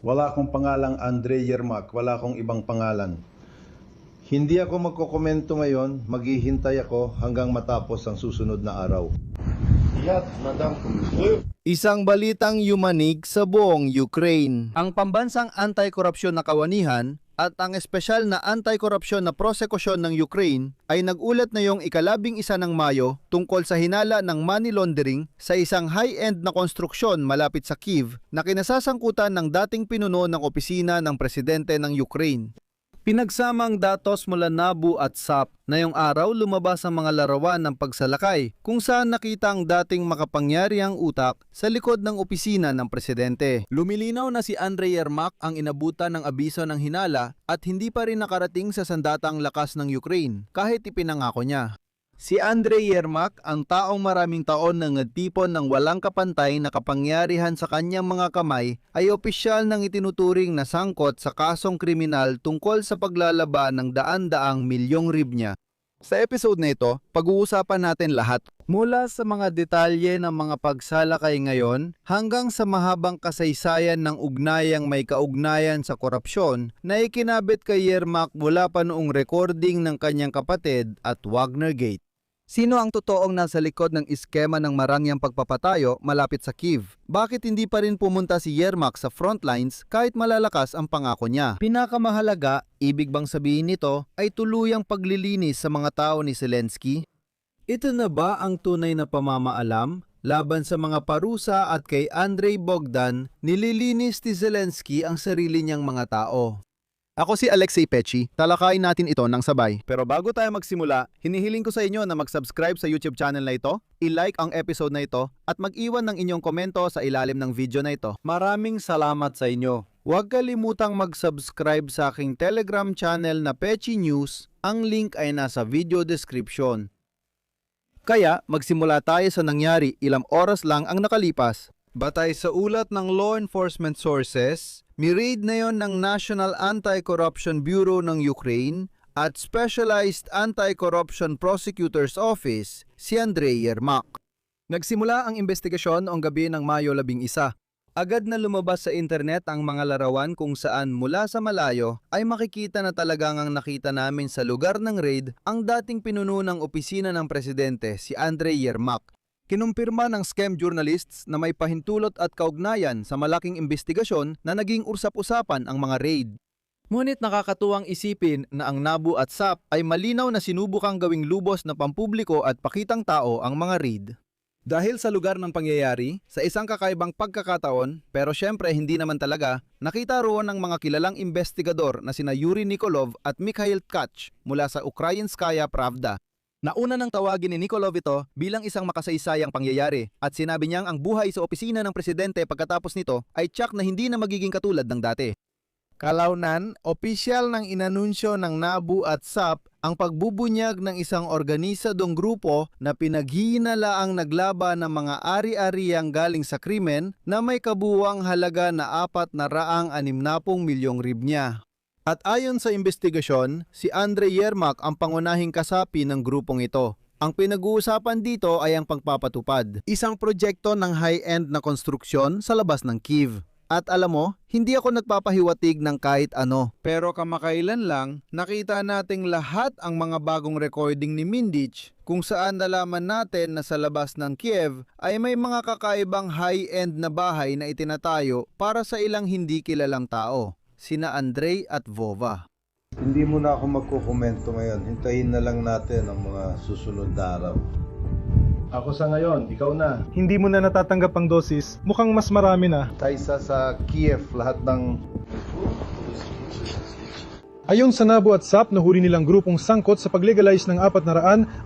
Wala akong pangalang Andre Yermak, wala akong ibang pangalan. Hindi ako magkokomento ngayon, maghihintay ako hanggang matapos ang susunod na araw. Isang balitang yumanig sa buong Ukraine. Ang pambansang anti-korupsyon na kawanihan at ang espesyal na anti-korupsyon na prosekusyon ng Ukraine ay nagulat na yung ika-11 ng Mayo tungkol sa hinala ng money laundering sa isang high-end na konstruksyon malapit sa Kyiv na kinasasangkutan ng dating pinuno ng opisina ng presidente ng Ukraine. Pinagsamang datos mula NABU at SAP na yung araw lumabas ang mga larawan ng pagsalakay kung saan nakita ang dating makapangyarihang utak sa likod ng opisina ng presidente. Lumilinaw na si Andre Yermak ang inabutan ng abiso ng hinala at hindi pa rin nakarating sa sandatang lakas ng Ukraine kahit ipinangako niya. Si Andre Yermak, ang taong maraming taon na nagtipon ng walang kapantay na kapangyarihan sa kanyang mga kamay, ay opisyal ng itinuturing na sangkot sa kasong kriminal tungkol sa paglalaban ng daan-daang milyong ribnya. Sa episode na ito, pag-uusapan natin lahat mula sa mga detalye ng mga pagsalakay ngayon hanggang sa mahabang kasaysayan ng ugnayang may kaugnayan sa korupsyon na ikinabit kay Yermak mula pa noong recording ng kanyang kapatid at Wagner Gate. Sino ang totoong nasa likod ng iskema ng marangyang pagpapatayo malapit sa Kyiv? Bakit hindi pa rin pumunta si Yermak sa frontlines kahit malalakas ang pangako niya? Pinakamahalaga, ibig bang sabihin nito ay tuluyang paglilinis sa mga tao ni Zelensky? Ito na ba ang tunay na pamamaalam? Laban sa mga parusa at kay Andrei Bogdan, nililinis ni Zelensky ang sarili niyang mga tao. Ako si Alexei Pechi, talakayin natin ito ng sabay. Pero bago tayo magsimula, hinihiling ko sa inyo na mag-subscribe sa YouTube channel na ito, i-like ang episode na ito, at mag-iwan ng inyong komento sa ilalim ng video na ito. Maraming salamat sa inyo. Huwag kalimutang mag-subscribe sa aking Telegram channel na Pechi News, ang link ay nasa video description. Kaya magsimula tayo sa nangyari, ilang oras lang ang nakalipas. Batay sa ulat ng law enforcement sources, mi-raid na yon ng National Anti-Corruption Bureau ng Ukraine at Specialized Anti-Corruption Prosecutor's Office si Andre Yermak. Nagsimula ang investigasyon noong gabi ng Mayo 11. Agad na lumabas sa internet ang mga larawan kung saan mula sa malayo ay makikita na talagang ang nakita namin sa lugar ng raid ang dating pinuno ng opisina ng presidente si Andre Yermak. Kinumpirma ng scam journalists na may pahintulot at kaugnayan sa malaking investigasyon na naging usap-usapan ang mga raid. Ngunit nakakatuwang isipin na ang NABU at SAP ay malinaw na sinubukang gawing lubos na pampubliko at pakitang tao ang mga raid. Dahil sa lugar ng pangyayari, sa isang kakaibang pagkakataon, pero syempre hindi naman talaga, nakita roon ng mga kilalang investigador na sina Yuri Nikolov at Mikhail Tkach mula sa Ukrainskaya Pravda. Nauna nang tawagin ni Nikolov ito bilang isang makasaysayang pangyayari at sinabi niyang ang buhay sa opisina ng presidente pagkatapos nito ay tiyak na hindi na magiging katulad ng dati. Kalaunan, opisyal ng inanunsyo ng NABU at SAP ang pagbubunyag ng isang organisadong grupo na pinaghihinalaang naglaban ng mga ari-ariang galing sa krimen na may kabuuang halaga na 460 milyong ribnya. At ayon sa investigasyon, si Andre Yermak ang pangunahing kasapi ng grupong ito. Ang pinag-uusapan dito ay ang pagpapatupad, isang proyekto ng high-end na konstruksyon sa labas ng Kyiv. At alam mo, hindi ako nagpapahiwatig ng kahit ano. Pero kamakailan lang, nakita nating lahat ang mga bagong recording ni Mindich kung saan nalaman natin na sa labas ng Kiev ay may mga kakaibang high-end na bahay na itinatayo para sa ilang hindi kilalang tao. Sina Andrei at Vova. Hindi muna ako magkokomento ngayon. Hintayin na lang natin ang mga susunod na araw. Ako sa ngayon, ikaw na. Hindi mo na natatanggap ang dosis, mukhang mas marami na. Kaysa sa Kiev, lahat ng... Ayon sa NABU at SAP, nahuli nilang grupong sangkot sa pag-legalize ng 460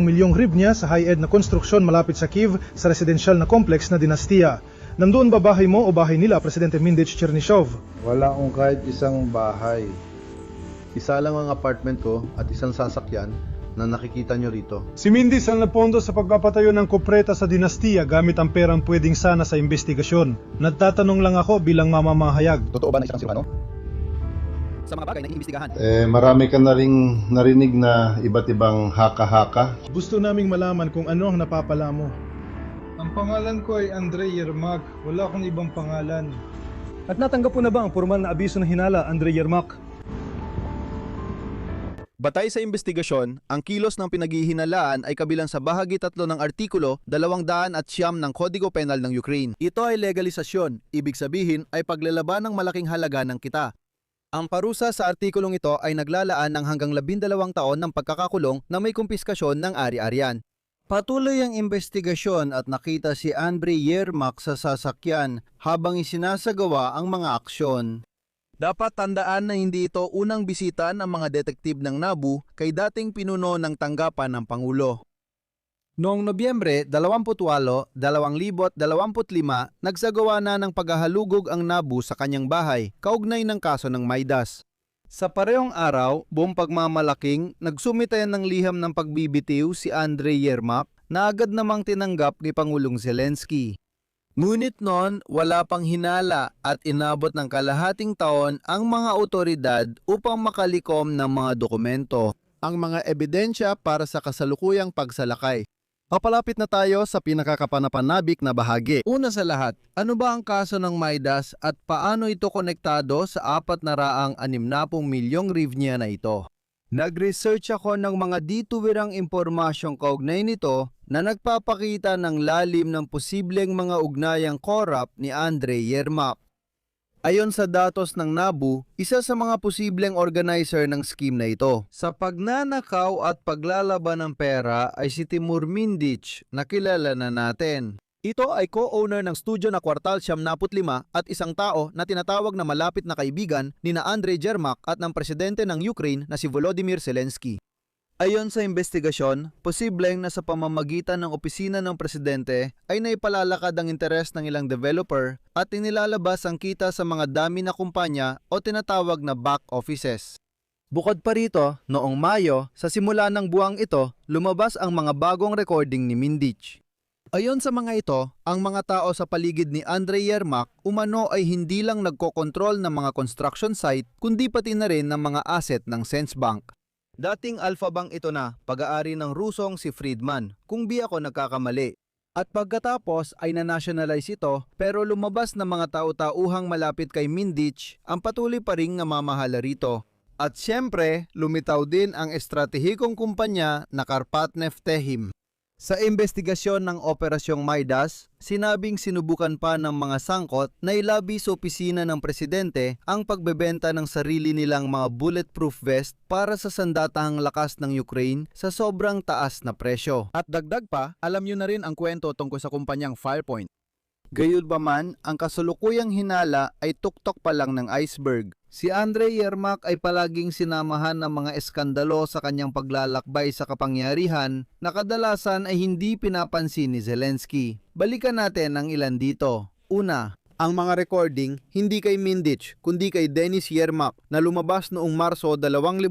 milyong hryvnia sa high-end na konstruksyon malapit sa Kyiv sa residential na complex na dinastiya. Nandoon ba bahay mo o bahay nila, Presidente Mindich Chernyshov? Wala akong kahit isang bahay. Isa lang ang apartment ko at isang sasakyan na nakikita nyo rito. Si Mindich ang napondo sa pagpapatayo ng kupreta sa dinastiya gamit ang perang pwedeng sana sa investigasyon. Nagtatanong lang ako bilang mamamahayag. Totoo ba na isang sirano? Sa mga bagay na iimbestigahan. Marami ka na ring narinig na iba't ibang haka-haka. Gusto naming malaman kung ano ang napapala mo. Ang pangalan ko ay Andre Yermak. Wala akong ibang pangalan. At natanggap po na ba ang formal na abiso ng hinala, Andre Yermak? Batay sa investigasyon, ang kilos ng pinaghihinalaan ay kabilang sa bahagi 3 ng Artikulo 209 ng Kodigo Penal ng Ukraine. Ito ay legalisasyon, ibig sabihin ay paglalaban ng malaking halaga ng kita. Ang parusa sa artikulong ito ay naglalaan ng hanggang 12 taon ng pagkakakulong na may kumpiskasyon ng ari-arian. Patuloy ang investigasyon at nakita si Andre Yermak sa sasakyan habang isinasagawa ang mga aksyon. Dapat tandaan na hindi ito unang bisita ng mga detektib ng NABU kay dating pinuno ng tanggapan ng Pangulo. Noong Nobyembre 28, 2025, nagsagawa na ng paghahalugog ang NABU sa kanyang bahay, kaugnay ng kaso ng Maidas. Sa parehong araw, buong pagmamalaking, nagsumitayan ng liham ng pagbibitiw si Andre Yermak na agad namang tinanggap ni Pangulong Zelensky. Ngunit noon, wala pang hinala at inabot ng kalahating taon ang mga otoridad upang makalikom ng mga dokumento, ang mga ebidensya para sa kasalukuyang pagsalakay. Papalapit na tayo sa pinakakapanapanabik na bahagi. Una sa lahat, ano ba ang kaso ng Maidas at paano ito konektado sa 460 milyong hryvnia na ito? Nag-research ako ng mga dituwirang impormasyong kaugnay nito na nagpapakita ng lalim ng posibleng mga ugnayang korap ni Andre Yermak. Ayon sa datos ng NABU, isa sa mga posibleng organizer ng scheme na ito. Sa pagnanakaw at paglalaban ng pera ay si Timur Mindich na kilala na natin. Ito ay co-owner ng studio na Kwartal 75 at isang tao na tinatawag na malapit na kaibigan ni na Andre Yermak at ng presidente ng Ukraine na si Volodymyr Zelensky. Ayon sa investigasyon, posibleng na sa pamamagitan ng opisina ng presidente ay naipalalakad ang interes ng ilang developer at inilalabas ang kita sa mga dami na kumpanya o tinatawag na back offices. Bukod pa rito, noong Mayo, sa simula ng buwang ito, lumabas ang mga bagong recording ni Mindich. Ayon sa mga ito, ang mga tao sa paligid ni Andre Yermak umano ay hindi lang nagkokontrol ng mga construction site kundi pati na rin ng mga asset ng Sensbank. Dating Alpha Bank ito na, pag-aari ng Rusong si Friedman, kung di ako nagkakamali. At pagkatapos ay na-nationalize ito pero lumabas na mga tao-tauhang malapit kay Mindich ang patuloy pa ring namamahala rito. At siyempre, lumitaw din ang estratehikong kumpanya na Karpatnev-Tehim. Sa investigasyon ng Operasyong Maidas, sinabing sinubukan pa ng mga sangkot na ilabi sa opisina ng presidente ang pagbebenta ng sarili nilang mga bulletproof vest para sa sandatahang lakas ng Ukraine sa sobrang taas na presyo. At dagdag pa, alam nyo na rin ang kwento tungkol sa kumpanyang Firepoint. Gayunpaman, ang kasulukuyang hinala ay tuktok pa lang ng iceberg. Si Andre Yermak ay palaging sinamahan ng mga eskandalo sa kanyang paglalakbay sa kapangyarihan na kadalasan ay hindi pinapansin ni Zelensky. Balikan natin ang ilan dito. Una, ang mga recording hindi kay Mindich kundi kay Denis Yermak na lumabas noong Marso 2020,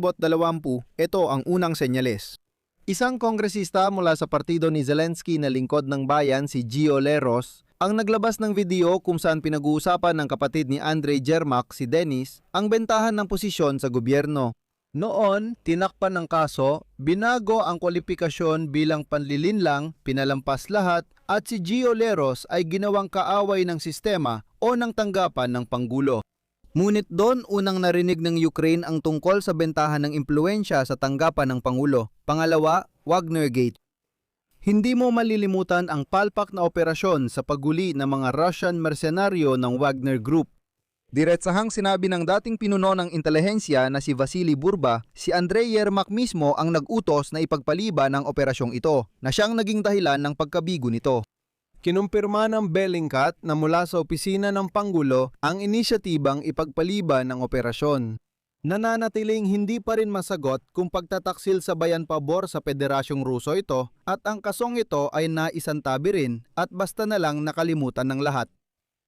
ito ang unang senyales. Isang kongresista mula sa partido ni Zelensky na Lingkod ng Bayan, si Gio Leros, ang naglabas ng video kung saan pinag-uusapan ng kapatid ni Andre Yermak, si Denis, ang bentahan ng posisyon sa gobyerno. Noon, tinakpan ng kaso, binago ang kwalifikasyon bilang panlilinlang, pinalampas lahat, at si Gio Leros ay ginawang kaaway ng sistema o ng tanggapan ng Pangulo. Ngunit doon unang narinig ng Ukraine ang tungkol sa bentahan ng impluensya sa tanggapan ng Pangulo. Pangalawa, Wagnergate. Hindi mo malilimutan ang palpak na operasyon sa pagguli ng mga Russian mersenaryo ng Wagner Group. Diretsahang sinabi ng dating pinuno ng intelihensya na si Vasily Burba, si Andre Yermak mismo ang nag-utos na ipagpaliban ang operasyong ito, na siyang naging dahilan ng pagkabigo nito. Kinumpirma ng Bellingcat na mula sa opisina ng Pangulo ang inisyatibang ipagpaliban ng operasyon. Nananatiling hindi pa rin masagot kung pagtataksil sa bayan pabor sa Federasyong Ruso ito at ang kasong ito ay naisantabi rin at basta na lang nakalimutan ng lahat.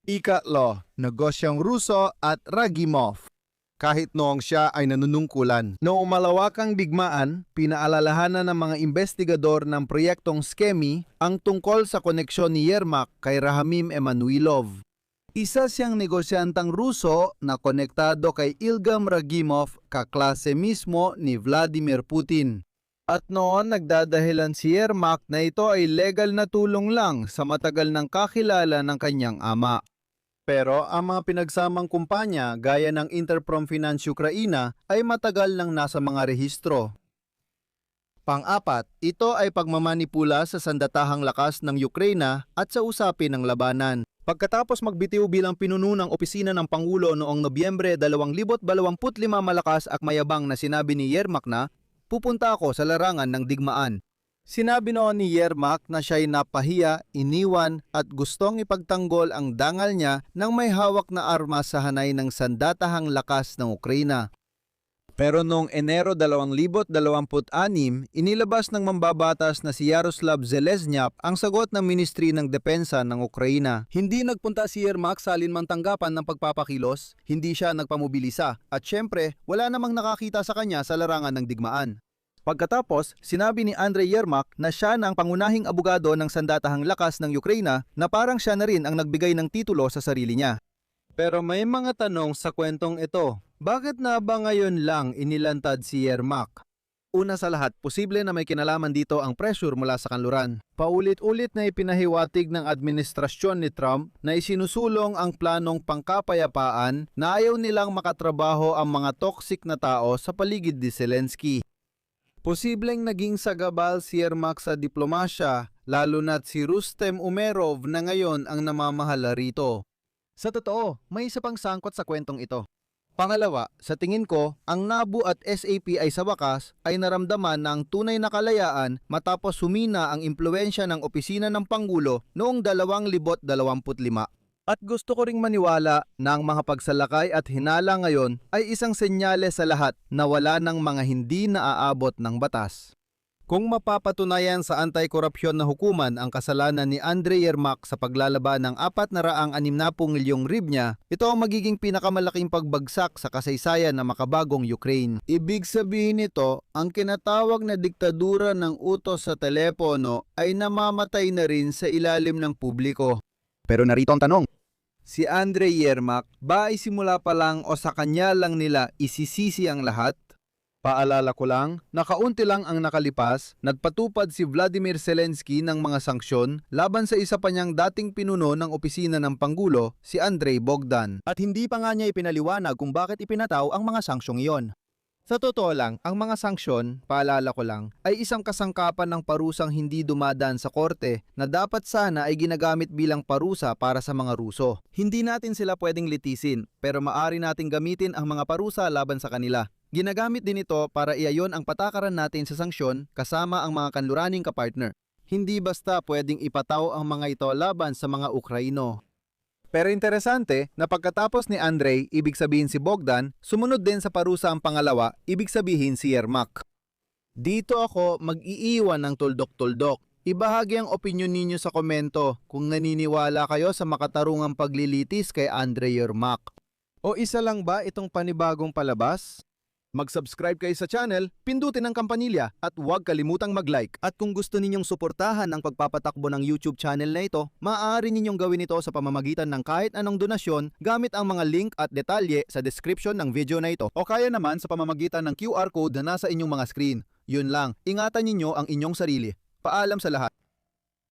Ikatlo, negosyong Ruso at Ragimov. Kahit noong siya ay nanunungkulan. Noong malawakang digmaan, pinaalalahanan ng mga investigador ng proyektong Skemi ang tungkol sa koneksyon ni Yermak kay Rahamim Emanuilov. Isa siyang negosyantang Ruso na konektado kay Ilgam Ragimov, kaklase mismo ni Vladimir Putin. At noon nagdadahilan si Yermak na ito ay legal na tulong lang sa matagal ng kakilala ng kanyang ama. Pero ang mga pinagsamang kumpanya gaya ng Interprom Finance Ukraina ay matagal nang nasa mga rehistro. Pang-apat, ito ay pagmamanipula sa sandatahang lakas ng Ukraina at sa usapin ng labanan. Pagkatapos magbitiw bilang pinuno ng opisina ng Pangulo noong Nobyembre 2025 malakas at mayabang na sinabi ni Yermak na, "Pupunta ako sa larangan ng digmaan." Sinabi noon ni Yermak na siya'y napahiya, iniwan at gustong ipagtanggol ang dangal niya nang may hawak na armas sa hanay ng sandatahang lakas ng Ukraina. Pero noong Enero 2026, inilabas ng mambabatas na si Yaroslav Zeleznyap ang sagot ng Ministry ng Depensa ng Ukraina. Hindi nagpunta si Yermak sa alinmang tanggapan ng pagpapakilos, hindi siya nagpamobilisa, at syempre wala namang nakakita sa kanya sa larangan ng digmaan. Pagkatapos, sinabi ni Andrei Yermak na siya na ang pangunahing abogado ng sandatahang lakas ng Ukraina na parang siya na rin ang nagbigay ng titulo sa sarili niya. Pero may mga tanong sa kwentong ito. Bakit na ba ngayon lang inilantad si Yermak? Una sa lahat, posible na may kinalaman dito ang pressure mula sa kanluran. Paulit-ulit na ipinahiwatig ng administrasyon ni Trump na isinusulong ang planong pangkapayapaan na ayaw nilang makatrabaho ang mga toxic na tao sa paligid ni Zelensky. Posibleng naging sagabal si Yermak sa diplomasya, lalo na't si Rustem Umerov na ngayon ang namamahala rito. Sa totoo, may isa pang sangkot sa kwentong ito. Pangalawa, sa tingin ko, ang NABU at SAP ay sa wakas ay naramdaman ng tunay na kalayaan matapos humina ang impluensya ng opisina ng Pangulo noong 2025. At gusto ko ring maniwala na ang mga pagsalakay at hinala ngayon ay isang senyales sa lahat na wala ng mga hindi naaabot ng batas. Kung mapapatunayan sa anti-korupsyon na hukuman ang kasalanan ni Andrei Yermak sa paglalaban ng 460 milyong hryvnia, ito ang magiging pinakamalaking pagbagsak sa kasaysayan ng makabagong Ukraine. Ibig sabihin nito, ang kinatawag na diktadura ng utos sa telepono ay namamatay na rin sa ilalim ng publiko. Pero narito ang tanong, si Andrei Yermak ba ay simula pa lang o sa kanya lang nila isisisi ang lahat? Paalala ko lang, nakaunti lang ang nakalipas, nagpatupad si Vladimir Zelensky ng mga sanksyon laban sa isa pa niyang dating pinuno ng opisina ng Pangulo, si Andrei Bogdan. At hindi pa nga niya ipinaliwanag kung bakit ipinataw ang mga sanksyong iyon. Sa totoo lang, ang mga sanksyon, paalala ko lang, ay isang kasangkapan ng parusang hindi dumadaan sa korte na dapat sana ay ginagamit bilang parusa para sa mga Ruso. Hindi natin sila pwedeng litisin, pero maaari nating gamitin ang mga parusa laban sa kanila. Ginagamit din ito para iayon ang patakaran natin sa sanksyon kasama ang mga kanluraning kapartner. Hindi basta pwedeng ipataw ang mga ito laban sa mga Ukraino. Pero interesante na pagkatapos ni Andrei, ibig sabihin si Bogdan, sumunod din sa parusa ang pangalawa, ibig sabihin si Yermak. Dito ako mag-iiwan ng tuldok-tuldok. Ibahagi ang opinyon ninyo sa komento kung naniniwala kayo sa makatarungang paglilitis kay Andrei Yermak. O isa lang ba itong panibagong palabas? Mag-subscribe kayo sa channel, pindutin ang kampanilya at huwag kalimutang mag-like. At kung gusto ninyong suportahan ang pagpapatakbo ng YouTube channel na ito, maaari ninyong gawin ito sa pamamagitan ng kahit anong donasyon gamit ang mga link at detalye sa description ng video na ito. O kaya naman sa pamamagitan ng QR code na nasa inyong mga screen. Yun lang, ingatan ninyo ang inyong sarili. Paalam sa lahat.